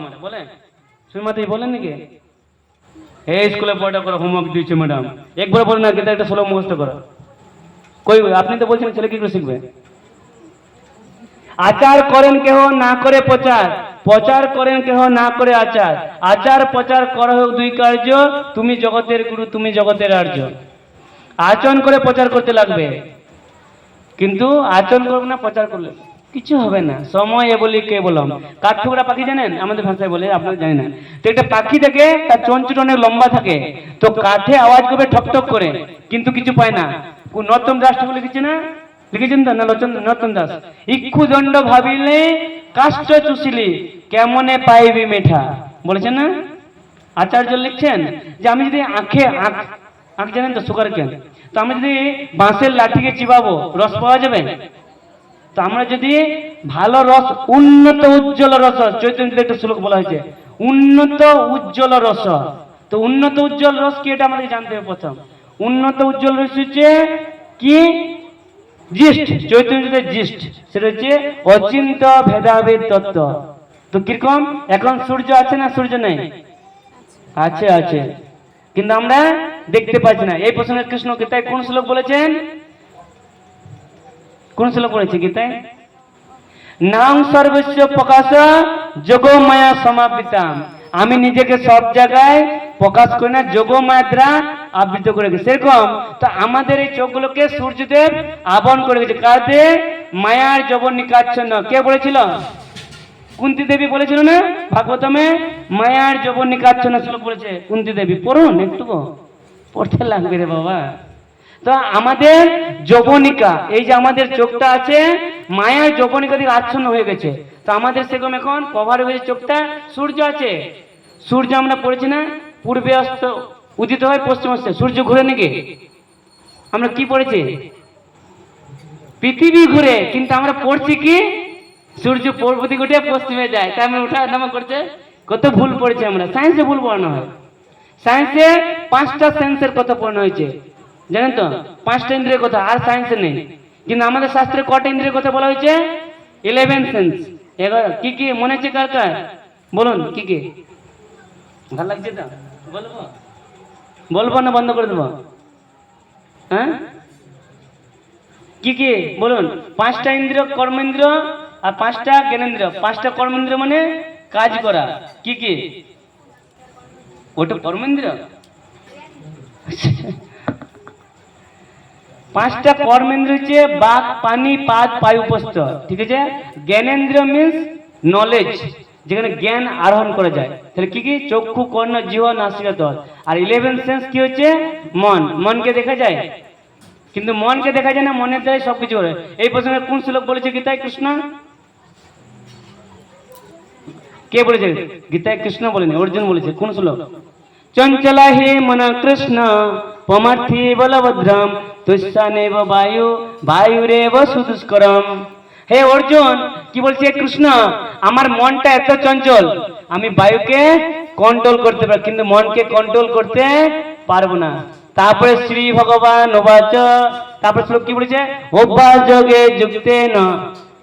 বলেন সুমাতি বলেন নাকি এই স্কুলে পড়া করে হোমওয়ার্ক দিয়েছে ম্যাডাম একবার বলেন না কিন্তু একটা শ্লোক মুখস্থ করো কই আপনি তো বলছেন ছেলে কি করে শিখবে আচার করেন কেহ না করে প্রচার প্রচার করেন কেহ না করে আচার আচার প্রচার করা হোক দুই কার্য তুমি জগতের গুরু তুমি জগতের আর্য আচরণ করে প্রচার করতে লাগবে কিন্তু আচরণ করবে না প্রচার করলে কিছু হবে না সময় বলি কে বললাম কাঠঠোকরা পাখি জানেন আমাদের ভাষায় বলে আপনারা জানেন না তো একটা পাখি থাকে তার চঞ্চুট অনেক লম্বা থাকে তো কাঠে আওয়াজ করবে ঠকঠক করে কিন্তু কিছু পায় না নর্তন দাস ঠাকুর লিখেছে না লিখেছেন তো না নর্তন দাস ইক্ষু দণ্ড ভাবিলে কাষ্ঠ চুষিলি কেমনে পাইবি মেঠা বলেছেন না আচার্য লিখছেন যে আমি যদি আখ জানেন তো সুগার কেন তো আমি যদি বাঁশের লাঠিকে চিবাবো রস পাওয়া যাবে তো আমরা যদি ভালো রস উন্নত উজ্জ্বল রস চৈতন্য একটা শ্লোক বলা হয়েছে উন্নত উজ্জ্বল রস তো উন্নত উজ্জ্বল রস কি এটা আমাদের জানতে হবে প্রথম উন্নত উজ্জ্বল রস হচ্ছে কি জিষ্ট চৈতন্যের জিষ্ট সেটা হচ্ছে অচিন্ত ভেদাভেদ তত্ত্ব তো কিরকম এখন সূর্য আছে না সূর্য নেই আছে আছে কিন্তু আমরা দেখতে পাচ্ছি না এই প্রসঙ্গে কৃষ্ণ গীতায় কোন শ্লোক বলেছেন কোন শ্লোক বলেছে গীতায় নাম সর্বস্ব প্রকাশ যোগমায়া সমাবৃতাম আমি নিজেকে সব জায়গায় প্রকাশ করি না যোগমায়া দ্বারা আবৃত করে গেছে সেরকম তো আমাদের এই চোখগুলোকে সূর্যদেব আবরণ করে গেছে কাতে মায়ার যবনিকাচ্ছন্ন কে বলেছিল কুন্তী দেবী বলেছিল না ভাগবতমে মায়ার যবনিকাচ্ছন্ন শ্লোক বলেছে কুন্তী দেবী পড়ুন একটু পড়তে লাগবে রে বাবা তো আমাদের যবনিকা এই যে আমাদের চোখটা আছে মায়ার যবনিকা থেকে আচ্ছন্ন হয়ে গেছে তো আমাদের সেরকম এখন কভার হয়ে চোখটা সূর্য আছে সূর্য আমরা পড়েছি না পূর্বে অস্ত উদিত হয় পশ্চিম অস্তে সূর্য ঘুরে নাকি আমরা কি পড়েছি পৃথিবী ঘুরে কিন্তু আমরা পড়ছি কি সূর্য পূর্ব দিকে উঠে পশ্চিমে যায় তাই আমরা ওঠা নামা করছে কত ভুল পড়েছি আমরা সায়েন্সে ভুল পড়ানো হয় সায়েন্সে 5টা সেন্সের কথা পড়ানো হয়েছে জানেন তো 5টা ইন্দ্রিয়ের কথা আর সায়েন্সে নেই কিন্তু আমাদের শাস্ত্রে কটা ইন্দ্রিয়ের কথা বলা হয়েছে 11 সেন্স কি কি মনে আছে কার কার বলুন কি কি ভালো লাগছে তো বলবো না বন্ধ করে দেবো হ্যাঁ কি কি বলুন 5টা ইন্দ্রিয় কর্মেন্দ্রিয় আর 5টা জ্ঞানেন্দ্রিয় 5টা কর্মেন্দ্রিয় মানে কাজ করা কি কি ওটা কর্মেন্দ্রিয় 5টা কর্মেন্দ্রিয় হচ্ছে বাক পানি পাদ পায়ু উপস্থ ঠিক আছে জ্ঞানেন্দ্রিয় মিন্স নলেজ যেখানে জ্ঞান আরোহণ করা যায় তাহলে কি কি চক্ষু কর্ণ জিহ্বা নাসিকা ত্বক আর 11 সেন্স কি হচ্ছে মন মনকে দেখা যায় কিন্তু মনকে দেখা যায় না মনের দ্বারাই সবকিছু করে এই প্রসঙ্গে কোন শ্লোক বলেছে গীতায় কৃষ্ণ কে বলেছে গীতায় কৃষ্ণ বলেনি অর্জুন বলেছে কোন শ্লোক চঞ্চলা হে মন কৃষ্ণ পমার্থী বলভদ্রম তুষ্যানেব বায়ু বায়ুরেব সুদুষ্করম হে অর্জুন কি বলছে কৃষ্ণ আমার মনটা এত চঞ্চল আমি বায়ুকে কন্ট্রোল করতে পারি কিন্তু মনকে কন্ট্রোল করতে পারবো না তারপরে শ্রী ভগবান ওবাচ তারপরে শ্লোক কি বলেছে অভ্যাস যোগে যুক্তেন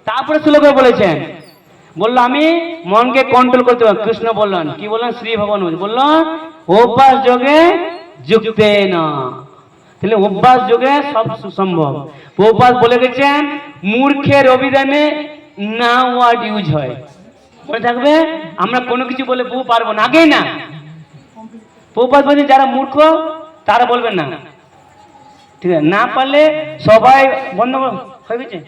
তারপরে শ্লোকে বলেছেন বললো আমি মনকে কন্ট্রোল করতে পারি কৃষ্ণ বললেন কি বললেন শ্রী ভগবান বলল অভ্যাস যোগে যুক্তেন তাহলে অভ্যাস যোগে সব সুসম্ভব প্রভুপাদ বলে গেছেন মূর্খের অভিধানে না ওয়ার্ড ইউজ হয় মনে থাকবে আমরা কোনো কিছু বলে বউ পারবো না আগেই না প্রভুপাদ বলছে যারা মূর্খ তারা বলবেন না ঠিক আছে না পারলে সবাই বন্ধ হয়ে গেছে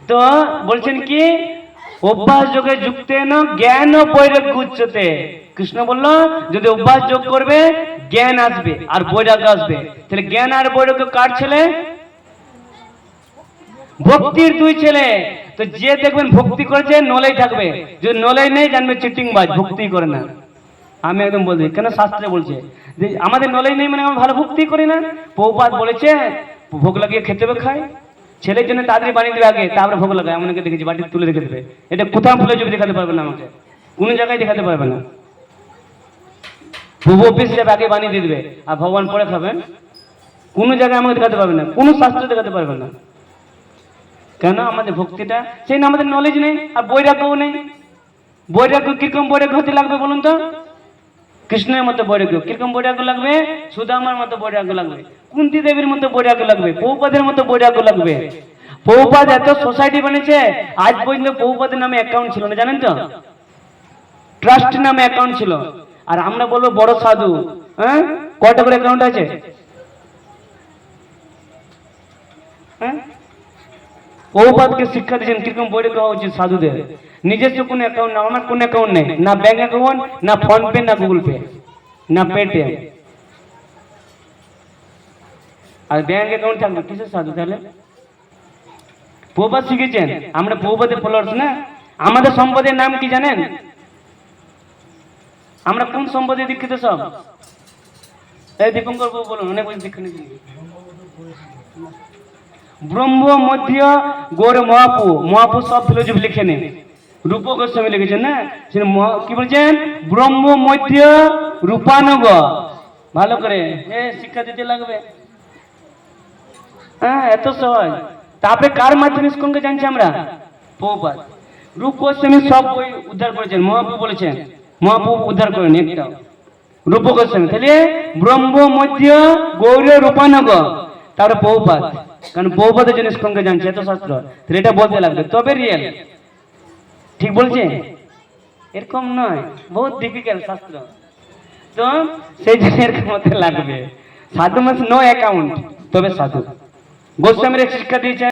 তো বলছেন কি অভ্যাস যোগে যুক্তে না জ্ঞান বৈরাগ্য উচ্চতে কৃষ্ণ বলল যদি অভ্যাস যোগ করবে জ্ঞান আসবে আর বৈরাগ্য আসবে তাহলে জ্ঞান আর বৈরাগ্য কার ছেলে ভক্তির দুই ছেলে তো যে দেখবেন ভক্তি করেছে নলেই থাকবে যদি নলেই নেই জানবে চিটিংবাজ ভক্তি করে না আমি একদম বলছি কেন শাস্ত্রে বলছে যে আমাদের নলেজ নেই মানে আমরা ভালো ভক্তি করি না প্রভুপাদ বলেছে ভোগ লাগিয়ে খেতে হবে খায় ছেলের জন্য তাড়াতাড়ি বানিয়ে দেবে আগে তারপরে ভোগ লাগায় আমাকে দেখেছি বাড়িতে তুলে রেখে দেবে এটা কোথাও ফুলে যদি দেখাতে পারবে না আমাকে কোনো জায়গায় দেখাতে পারবে না প্রভু অফিস হিসাবে আগে বানিয়ে দিয়ে দেবে, আর ভগবান পরে খাবেন। কোনো জায়গায় আমাকে দেখাতে পারবে না, কোনো শাস্ত্র দেখাতে পারবে না। কেন? আমাদের ভক্তিটা সেই না, আমাদের নলেজ নেই, আর বৈরাগ্যও নেই। বৈরাগ্য কিরকম বৈরাগ্য হতে লাগবে বলুন তো? কৃষ্ণের মতো বৈরাগ্য। কিরকম বৈরাগ্য লাগবে? সুদামার মতো বৈরাগ্য লাগবে, কুন্তী দেবীর মতো বৈরাগ্য লাগবে, প্রভুপাদের মতো বৈরাগ্য লাগবে। প্রভুপাদ এত সোসাইটি বানিয়েছে, আজ পর্যন্ত প্রভুপাদের নামে অ্যাকাউন্ট ছিল না, জানেন তো? ট্রাস্ট নামে অ্যাকাউন্ট ছিল। আর আমরা বলবো বড় সাধু। হ্যাঁ, কয়টা করে অ্যাকাউন্ট আছে? হ্যাঁ, প্রভুপাদকে শিক্ষা দিয়েছেন কিরকম বৈরাগ্য হওয়া উচিত সাধুদের। নিজস্ব কোনো অ্যাকাউন্ট না, আমার কোনো অ্যাকাউন্ট নেই, না ব্যাংক অ্যাকাউন্ট, না ফোন পে, না গুগল পে, না পেটিএম। আর ব্যাংক অ্যাকাউন্ট থাকবে কিসের সাধু তাহলে? প্রভুপাদ শিখেছেন, আমরা প্রভুপাদের ফলোয়ার্স না। আমাদের সম্পদের নাম কি জানেন? আমরা কোন সম্পদে দীক্ষিত সব? এই দীপঙ্কর বাবু বলুন, অনেক বছর দীক্ষা নিয়েছেন। ব্রহ্ম, মধ্য, গৌর, মহাপু। মহাপু সব ফিলোসফি লিখে নেই, রূপ গোস্বামী লিখেছেন না। কি বলছেন? ব্রহ্ম, মধ্য, রূপানুগ। ভালো করে শিক্ষা দিতে লাগবে। হ্যাঁ, এত সহজ। তারপরে কার মাধ্যমে ইস্কনকে জানছি আমরা? প্রভুপাদ। রূপ গোস্বামী সব বই উদ্ধার করেছেন, মহাপু বলেছেন, মহাপু উদ্ধার করেন একটা। রূপ গোস্বামী তাহলে ব্রহ্ম, মধ্য, গৌর, রূপানুগ, তারপরে প্রভুপাদ। কারণ প্রভুপাদের জন্য ইস্কনকে জানছে, এত শাস্ত্র, তাহলে এটা বলতে লাগবে, তবে রিয়েল। ঠিক বলছে? এরকম নয়, বহুত ডিফিকাল্ট শাস্ত্র। তো সেই জন্য এরকম হতে লাগবে। সাধু মাস নো অ্যাকাউন্ট, তবে সাধু। গোস্বামীর শিক্ষা দিয়েছে।